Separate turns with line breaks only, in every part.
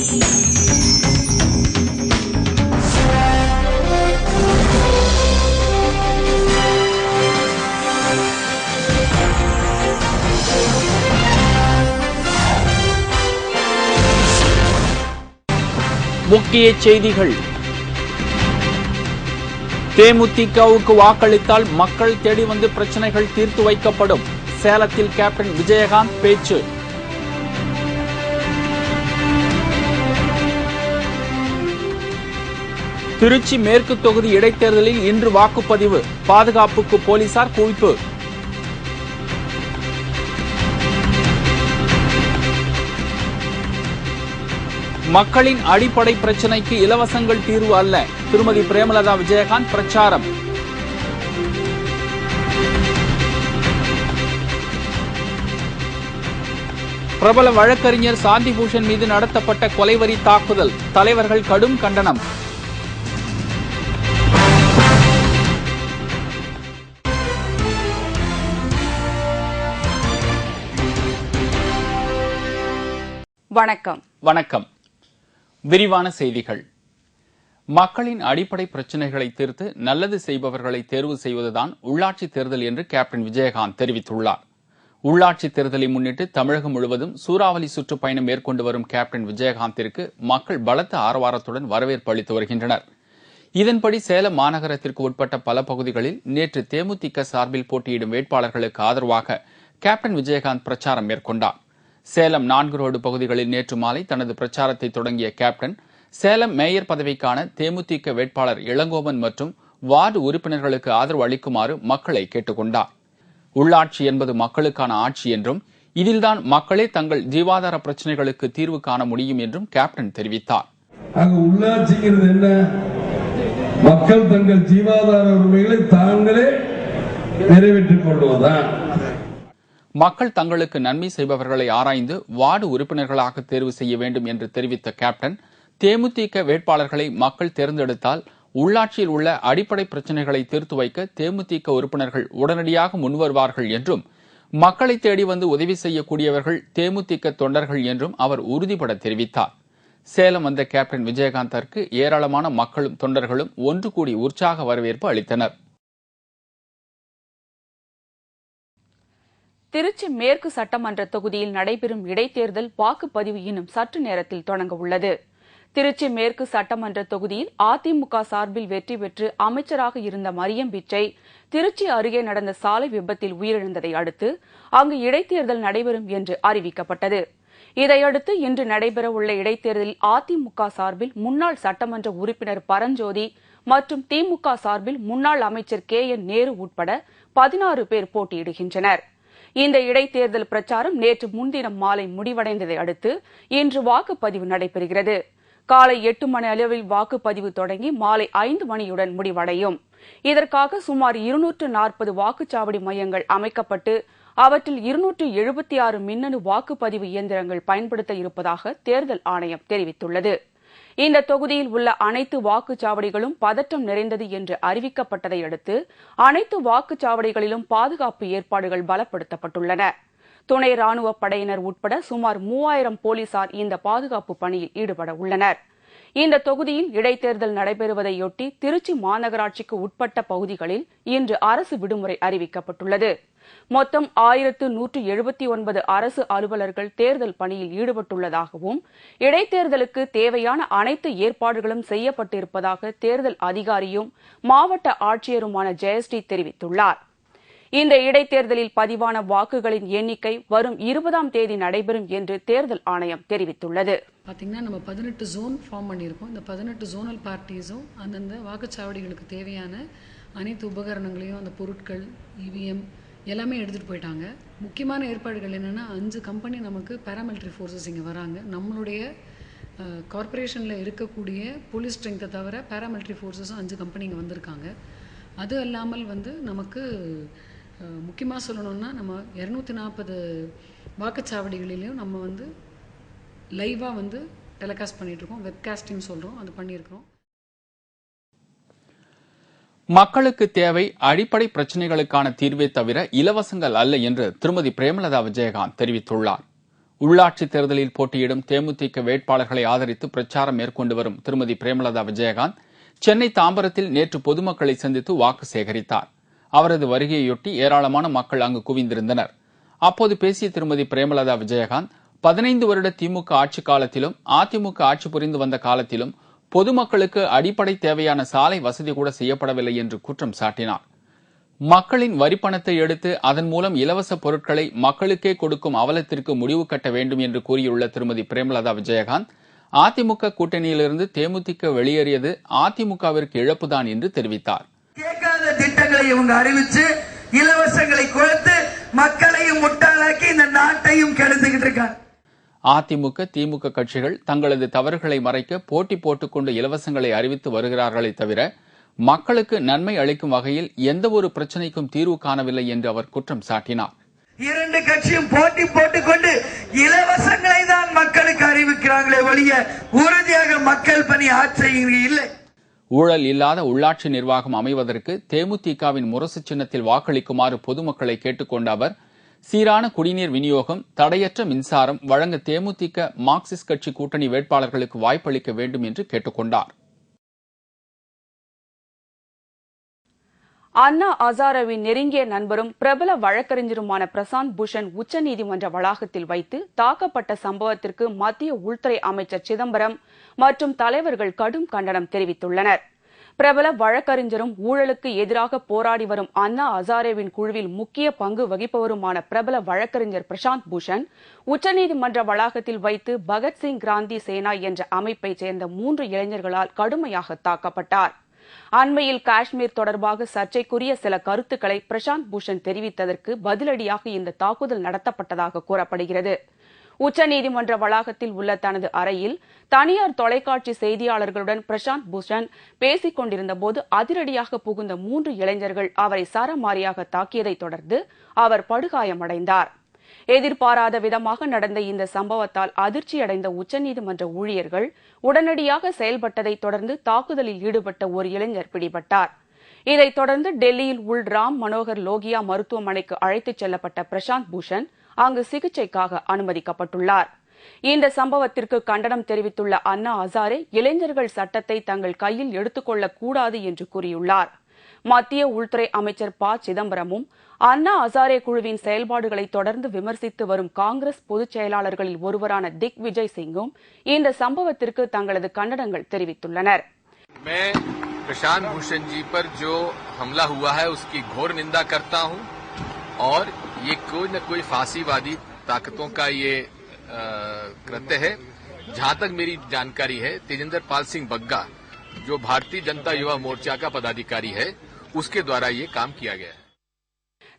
முக்கிய செய்திகள். தேமுதிகவுக்கு வாக்களித்தால் மக்கள் தேடி வந்து பிரச்சனைகள் தீர்த்து வைக்கப்படும். சேலத்தில் கேப்டன் விஜயகாந்த் பேச்சு. திருச்சி மேற்கு தொகுதி இடைத்தேர்தலில் இன்று வாக்குப்பதிவு. பாதுகாப்புக்கு போலீசார் குவிப்பு. மக்களின் அடிப்படை பிரச்சினைக்கு இலவசங்கள் தீர்வு அல்ல. திருமதி பிரேமலதா விஜயகாந்த் பிரச்சாரம். பிரபல வழக்கறிஞர் சாந்தி பூஷன் மீது நடத்தப்பட்ட கொலைவரி தாக்குதல். தலைவர்கள் கடும் கண்டனம். வணக்கம். விரிவான செய்திகள். மக்களின் அடிப்படை பிரச்சினைகளை தீர்த்து நல்லது செய்பவர்களை தேர்வு செய்வதுதான் உள்ளாட்சி தேர்தல் என்று கேப்டன் விஜயகாந்த் தெரிவித்துள்ளார். உள்ளாட்சி தேர்தலை முன்னிட்டு தமிழகம் முழுவதும் சூறாவளி சுற்றுப்பயணம் மேற்கொண்டு வரும் கேப்டன் விஜயகாந்திற்கு மக்கள் பலத்த ஆரவாரத்துடன் வரவேற்பு அளித்து வருகின்றனர். இதன்படி சேலம் மாநகரத்திற்கு உட்பட்ட பல பகுதிகளில் நேற்று தேமுதிக சார்பில் போட்டியிடும் வேட்பாளர்களுக்கு ஆதரவாக கேப்டன் விஜயகாந்த் பிரச்சாரம் மேற்கொண்டார். சேலம் 4 ரோடு பகுதிகளில் நேற்று மாலை தனது பிரச்சாரத்தை தொடங்கிய கேப்டன் சேலம் மேயர் பதவிக்கான தேமுதிக வேட்பாளர் இளங்கோவன் மற்றும் வார்டு உறுப்பினர்களுக்கு ஆதரவு அளிக்குமாறு மக்களை கேட்டுக் கொண்டார். உள்ளாட்சி என்பது மக்களுக்கான ஆட்சி என்றும் இதில்தான் மக்களே தங்கள் ஜீவாதார பிரச்சினைகளுக்கு தீர்வு காண முடியும் என்றும் கேப்டன் தெரிவித்தார்.
உள்ளாட்சிங்கிறது என்ன? மக்கள் தங்கள் ஜீவாதார உரிமைகளை தாங்களே நிறைவேற்றிக் கொள்வதுதான்.
மக்கள் தங்களுக்கு நன்மை செய்பவர்களை ஆராய்ந்து வார்டு உறுப்பினர்களாக தேர்வு செய்ய வேண்டும் என்று தெரிவித்த கேப்டன், தேமுதிக வேட்பாளர்களை மக்கள் தேர்ந்தெடுத்தால் உள்ளாட்சியில் உள்ள அடிப்படை பிரச்சினைகளை தீர்த்து வைக்க தேமுதிக உறுப்பினர்கள் உடனடியாக முன்வருவார்கள் என்றும் மக்களை தேடி வந்து உதவி செய்யக்கூடியவர்கள் தேமுதிக தொண்டர்கள் என்றும் அவர் உறுதிபட தெரிவித்தார். சேலம் வந்த கேப்டன் விஜயகாந்திற்கு ஏராளமான மக்களும் தொண்டர்களும் ஒன்று கூடி உற்சாக வரவேற்பு அளித்தனர்.
திருச்சி மேற்கு சட்டமன்ற தொகுதியில் நடைபெறும் இடைத்தேர்தல் வாக்குப்பதிவு இன்னும் சற்று நேரத்தில் தொடங்க உள்ளது. திருச்சி மேற்கு சட்டமன்ற தொகுதியில் அதிமுக சார்பில் வெற்றி பெற்று அமைச்சராக இருந்த மரியம் பிச்சை திருச்சி அருகே நடந்த சாலை விபத்தில் உயிரிழந்ததை அடுத்து அங்கு இடைத்தேர்தல் நடைபெறும் என்று அறிவிக்கப்பட்டது. இதையடுத்து இன்று நடைபெறவுள்ள இடைத்தேர்தலில் அதிமுக சார்பில் முன்னாள் சட்டமன்ற உறுப்பினர் பரஞ்சோதி மற்றும் திமுக சார்பில் முன்னாள் அமைச்சர் KN நேரு உட்பட 16 பேர் போட்டியிடுகின்றனர். இந்த இடைத்தேர்தல் பிரச்சாரம் நேற்று முன்தினம் மாலை முடிவடைந்ததை அடுத்து இன்று வாக்குப்பதிவு நடைபெறுகிறது. காலை 8 மணி அளவில் வாக்குப்பதிவு தொடங்கி மாலை 5 மணியுடன் முடிவடையும். இதற்காக சுமார் 240 வாக்குச்சாவடி மையங்கள் அமைக்கப்பட்டு அவற்றில் 276 மின்னணு வாக்குப்பதிவு இயந்திரங்கள் பயன்படுத்த இருப்பதாக தேர்தல் ஆணையம் தெரிவித்துள்ளது. இந்த தொகுதியில் உள்ள அனைத்து வாக்குச்சாவடிகளும் பதற்றம் நிறைந்தது என்று அறிவிக்கப்பட்டதை அடுத்து அனைத்து வாக்குச்சாவடிகளிலும் பாதுகாப்பு ஏற்பாடுகள் பலப்படுத்தப்பட்டுள்ளன. துணை ராணுவ படையினர் உட்பட சுமார் 3000 போலீசார் இந்த பாதுகாப்பு பணியில் ஈடுபட உள்ளனர். இந்த தொகுதியில் இடைத்தேர்தல் நடைபெறுவதையொட்டி திருச்சி மாநகராட்சிக்கு உட்பட்ட பகுதிகளில் இன்று அரசு விடுமுறை அறிவிக்கப்பட்டுள்ளது. மொத்தம் 1179 அரசு அலுவலர்கள் தேர்தல் பணியில் ஈடுபட்டுள்ளதாகவும் இடைத்தேர்தலுக்கு தேவையான அனைத்து ஏற்பாடுகளும் செய்யப்பட்டிருப்பதாக தேர்தல் அதிகாரியும் மாவட்ட ஆட்சியருமான ஜெயஸ்ரீ தெரிவித்துள்ளார். இந்த இடைத்தேர்தலில் பதிவான வாக்குகளின் எண்ணிக்கை வரும் 20ஆம் தேதி நடைபெறும் என்று தேர்தல் ஆணையம் தெரிவித்துள்ளது.
பார்த்தீங்கன்னா நம்ம 18 ஜோன் ஃபார்ம் பண்ணியிருக்கோம். இந்த 18 ஜோனல் பார்ட்டிஸும் அந்தந்த வாக்குச்சாவடிகளுக்கு தேவையான அனைத்து உபகரணங்களையும் அந்த பொருட்கள் EVM எல்லாமே எடுத்துகிட்டு போயிட்டாங்க. முக்கியமான ஏற்பாடுகள் என்னென்னா 5 கம்பெனி நமக்கு பேராமிலிட்ரி ஃபோர்ஸஸ் இங்கே வராங்க. நம்மளுடைய கார்பரேஷனில் இருக்கக்கூடிய போலீஸ் ஸ்ட்ரென்த்தை தவிர பேராமிலிட்ரி ஃபோர்ஸஸும் 5 கம்பெனி இங்கே வந்திருக்காங்க. அது அல்லாமல் நமக்கு முக்கியமாக சொல்லணும்னா நம்ம 240 வாக்குச்சாவடிகளிலையும் நம்ம லைவாக டெலிகாஸ்ட் பண்ணிகிட்ருக்கோம். வெப்காஸ்டிங் சொல்கிறோம், அது பண்ணியிருக்கிறோம்.
மக்களுக்கு தேவை அடிப்படை பிரச்சினைகளுக்கான தீர்வே தவிர இலவசங்கள் அல்ல என்று திருமதி பிரேமலதா விஜயகாந்த் தெரிவித்துள்ளார். உள்ளாட்சி தேர்தலில் போட்டியிடும் தேமுதிக வேட்பாளர்களை ஆதரித்து பிரச்சாரம் மேற்கொண்டு வரும் திருமதி பிரேமலதா விஜயகாந்த் சென்னை தாம்பரத்தில் நேற்று பொதுமக்களை சந்தித்து வாக்கு சேகரித்தார். அவரது வருகையொட்டி ஏராளமான மக்கள் அங்கு குவிந்திருந்தனர். அப்போது பேசிய திருமதி பிரேமலதா விஜயகாந்த் 15 வருட திமுக ஆட்சி காலத்திலும் அதிமுக ஆட்சி புரிந்து வந்த காலத்திலும் பொதுமக்களுக்கு அடிப்படை தேவையான சாலை வசதி கூட செய்யப்படவில்லை என்று குற்றம் சாட்டினார். மக்களின் வரிப்பணத்தை எடுத்து அதன் மூலம் இலவச பொருட்களை மக்களுக்கே கொடுக்கும் அவலத்திற்கு முடிவு கட்ட வேண்டும் என்று கூறியுள்ள திருமதி பிரேமலதா விஜயகாந்த், அதிமுக கூட்டணியிலிருந்து தேமுதிக வெளியேறியது அதிமுகவிற்கு இழப்புதான் என்று தெரிவித்தார்.
கேட்காத திட்டங்களை இவங்க அறிவிச்சு இலவசங்களை கொடுத்து மக்களையும் முட்டாளாக்கி இந்த நாட்டையும் கெடுத்துக்கிட்டு இருக்காங்க.
அதிமுக திமுக கட்சிகள் தங்களது தவறுகளை மறைக்க போட்டி போட்டுக்கொண்டு இலவசங்களை அறிவித்து வருகிறார்களே தவிர மக்களுக்கு நன்மை அளிக்கும் வகையில் எந்தவொரு பிரச்சனைக்கும் தீர்வு காணவில்லை என்று அவர் குற்றம் சாட்டினார்.
இரண்டு கட்சியும் போட்டி போட்டுக்கொண்டு இலவசங்களை தான் மக்களுக்கு அறிவிக்கிறாங்களே ஒழிய உறுதியாக மக்கள் பணி ஆட்சி இல்லை.
ஊழல் இல்லாத உள்ளாட்சி நிர்வாகம் அமைவதற்கு தேமுதிகவின் முரசு சின்னத்தில் வாக்களிக்குமாறு பொதுமக்களை கேட்டுக்கொண்ட அவர், சீரான குடிநீர் விநியோகம், தடையற்ற மின்சாரம் வழங்க தேமுதிக மார்க்சிஸ்ட் கட்சி கூட்டணி வேட்பாளர்களுக்கு வாய்ப்பளிக்க வேண்டும் என்று கேட்டுக் கொண்டார்.
அண்ணா ஹசாரேவின் நெருங்கிய நண்பரும் பிரபல வழக்கறிஞருமான பிரசாந்த் பூஷன் உச்சநீதிமன்ற வளாகத்தில் வைத்து தாக்கப்பட்ட சம்பவத்திற்கு மத்திய உள்துறை அமைச்சர் சிதம்பரம் மற்றும் தலைவர்கள் கடும் கண்டனம் தெரிவித்துள்ளனர். பிரபல வழக்கறிஞரும் ஊழலுக்கு எதிராக போராடி வரும் அண்ணா ஹசாரேவின் குழுவில் முக்கிய பங்கு வகிப்பவருமான பிரபல வழக்கறிஞர் பிரசாந்த் பூஷன் உச்சநீதிமன்ற வளாகத்தில் வைத்து பகத்சிங் கிராந்தி சேனா என்ற அமைப்பைச் சேர்ந்த 3 இளைஞர்களால் கடுமையாக தாக்கப்பட்டார். அண்மையில் காஷ்மீர் தொடர்பாக சர்ச்சைக்குரிய சில கருத்துக்களை பிரசாந்த் பூஷன் தெரிவித்ததற்கு பதிலடியாக இந்த தாக்குதல் நடத்தப்பட்டதாக கூறப்படுகிறது. உச்சநீதிமன்ற வளாகத்தில் உள்ள தனது அறையில் தனியார் தொலைக்காட்சி செய்தியாளர்களுடன் பிரசாந்த் பூஷன் பேசிக் கொண்டிருந்தபோது அதிரடியாக புகுந்த 3 இளைஞர்கள் அவரை சரமாரியாக தாக்கியதைத் தொடர்ந்து அவர் படுகாயமடைந்தார். எதிர்பாராத விதமாக நடந்த இந்த சம்பவத்தால் அதிர்ச்சியடைந்த உச்சநீதிமன்ற ஊழியர்கள் உடனடியாக செயல்பட்டதைத் தொடர்ந்து தாக்குதலில் ஈடுபட்ட ஒரு இளைஞர் பிடிபட்டார். இதைத் தொடர்ந்து டெல்லியில் உள்ள ராம் மனோகர் லோகியா மருத்துவமனைக்கு அழைத்துச் செல்லப்பட்ட பிரசாந்த் பூஷன் அங்கு சிகிச்சைக்காக அனுமதிக்கப்பட்டுள்ளார். இந்த சம்பவத்திற்கு கண்டனம் தெரிவித்துள்ள அண்ணா ஹசாரே இளைஞர்கள் சட்டத்தை தங்கள் கையில் எடுத்துக்கொள்ளக் கூடாது என்று கூறியுள்ளார். மத்திய உள்துறை அமைச்சர் ப. சிதம்பரமும் அண்ணா ஹசாரே குழுவின் செயல்பாடுகளை தொடர்ந்து விமர்சித்து வரும் காங்கிரஸ் பொதுச் செயலாளர்களில் ஒருவரான திக் விஜய் சிங்கும் இந்த சம்பவத்திற்கு தங்களது கண்டனங்கள் தெரிவித்துள்ளனர்.
मैं प्रशांत भूषण जी पर जो हमला हुआ है उसकी घोर निंदा करता हूं और ये कोई न कोई फांसीवादी ताकतों का ये कृत्य है. जहां तक मेरी जानकारी है तेजेंद्र पाल सिंह बग्गा जो भारतीय जनता युवा मोर्चा का पदाधिकारी है उसके द्वारा ये काम किया गया है.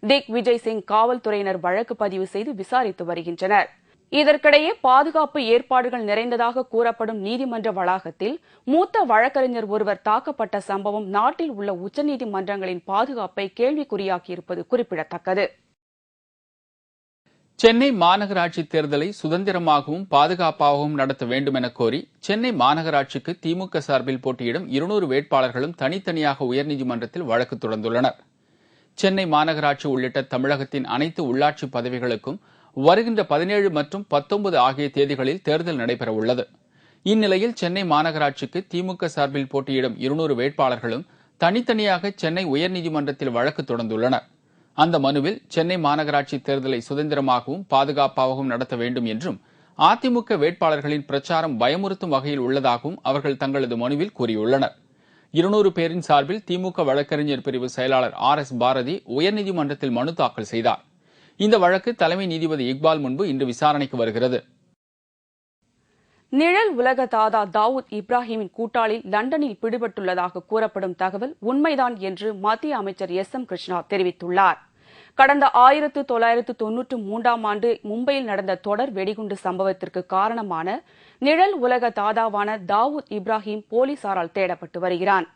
திக் விஜய் சிங் காவல்துறையினர் வழக்கு பதிவு செய்து விசாரித்து வருகின்றனர். இதற்கிடையே பாதுகாப்பு ஏற்பாடுகள் நிறைந்ததாக கூறப்படும் நீதிமன்ற வளாகத்தில் மூத்த வழக்கறிஞர் ஒருவர் தாக்கப்பட்ட சம்பவம் நாட்டில் உள்ள உச்சநீதிமன்றங்களின் பாதுகாப்பை கேள்விக்குறியாக்கியிருப்பது குறிப்பிடத்தக்கது.
சென்னை மாநகராட்சி தேர்தலை சுதந்திரமாகவும் பாதுகாப்பாகவும் நடத்த வேண்டும் என கோரி சென்னை மாநகராட்சிக்கு திமுக சார்பில் போட்டியிடும் 200 வேட்பாளர்களும் தனித்தனியாக உயர்நீதிமன்றத்தில் வழக்கு தொடர்ந்துள்ளனர். சென்னை மாநகராட்சி உள்ளிட்ட தமிழகத்தின் அனைத்து உள்ளாட்சி பதவிகளுக்கும் வருகின்ற 17 மற்றும் 19 ஆகிய தேதிகளில் தேர்தல் நடைபெறவுள்ளது. இந்நிலையில் சென்னை மாநகராட்சிக்கு திமுக சார்பில் போட்டியிடும் 200 வேட்பாளர்களும் தனித்தனியாக சென்னை உயர்நீதிமன்றத்தில் வழக்கு தொடர்ந்துள்ளனர். அந்த மனுவில் சென்னை மாநகராட்சி தேர்தலை சுதந்திரமாகவும் பாதுகாப்பாகவும் நடத்த வேண்டும் என்றும் அதிமுக வேட்பாளர்களின் பிரச்சாரம் பயமுறுத்தும் வகையில் உள்ளதாகவும் அவர்கள் தங்களது மனுவில் கூறியுள்ளனர். 200 பேரின் சார்பில் திமுக வழக்கறிஞர் பிரிவு செயலாளர் RS பாரதி உயர்நீதிமன்றத்தில் மனு தாக்கல் செய்தார். இந்த வழக்கு தலைமை நீதிபதி இக்பால் முன்பு இன்று விசாரணைக்கு வருகிறது.
நிழல் உலக தாதா தாவூத் இப்ராஹிமின் கூட்டாளி லண்டனில் பிடிபட்டுள்ளதாக கூறப்படும் தகவல் உண்மைதான் என்று மத்திய அமைச்சர் SM கிருஷ்ணா தெரிவித்துள்ளார். கடந்த 1993ஆம் ஆண்டு மும்பையில் நடந்த தொடர் வெடிகுண்டு சம்பவத்திற்கு காரணமான நிழல் உலக தாதாவான தாவூத் இப்ராஹிம் போலீசாரால் தேடப்பட்டு வருகிறான்.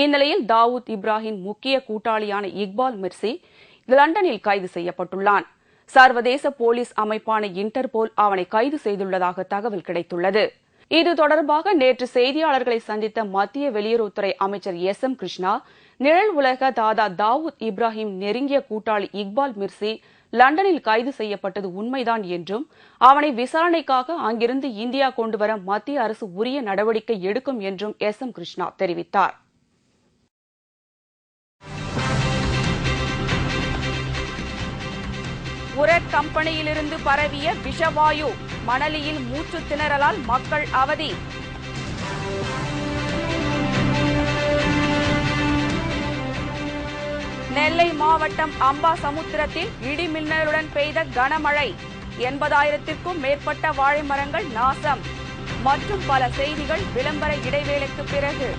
இந்நிலையில் தாவூத் இப்ராஹிம் முக்கிய கூட்டாளியான இக்பால் மிர்சி லண்டனில் கைது செய்யப்பட்டுள்ளான். சர்வதேச போலீஸ் அமைப்பான இன்டர்போல் அவனை கைது செய்துள்ளதாக தகவல் கிடைத்துள்ளது. இது தொடர்பாக நேற்று செய்தியாளர்களை சந்தித்த மத்திய வெளியுறவுத்துறை அமைச்சர் SM கிருஷ்ணா, நிழல் உலக தாதா தாவூத் இப்ராஹிம் நெருங்கிய கூட்டாளி இக்பால் மிர்சி லண்டனில் கைது செய்யப்பட்டது உண்மைதான் என்றும் அவனை விசாரணைக்காக அங்கிருந்து இந்தியா கொண்டுவர மத்திய அரசு உரிய நடவடிக்கை எடுக்கும் என்றும் SM கிருஷ்ணா தெரிவித்தார். உரட் கம்பெனியிலிருந்து பரவிய விஷவாயு, மணலியில் மூச்சு திணறலால் மக்கள் அவதி. நெல்லை மாவட்டம் அம்பாசமுத்திரத்தில் இடிமின்னலுடன் பெய்த கனமழை, 80,000க்கும் மேற்பட்ட வாழை மரங்கள் நாசம். மற்றும் பல செய்திகள் விளம்பர இடைவேளைக்கு பிறகு.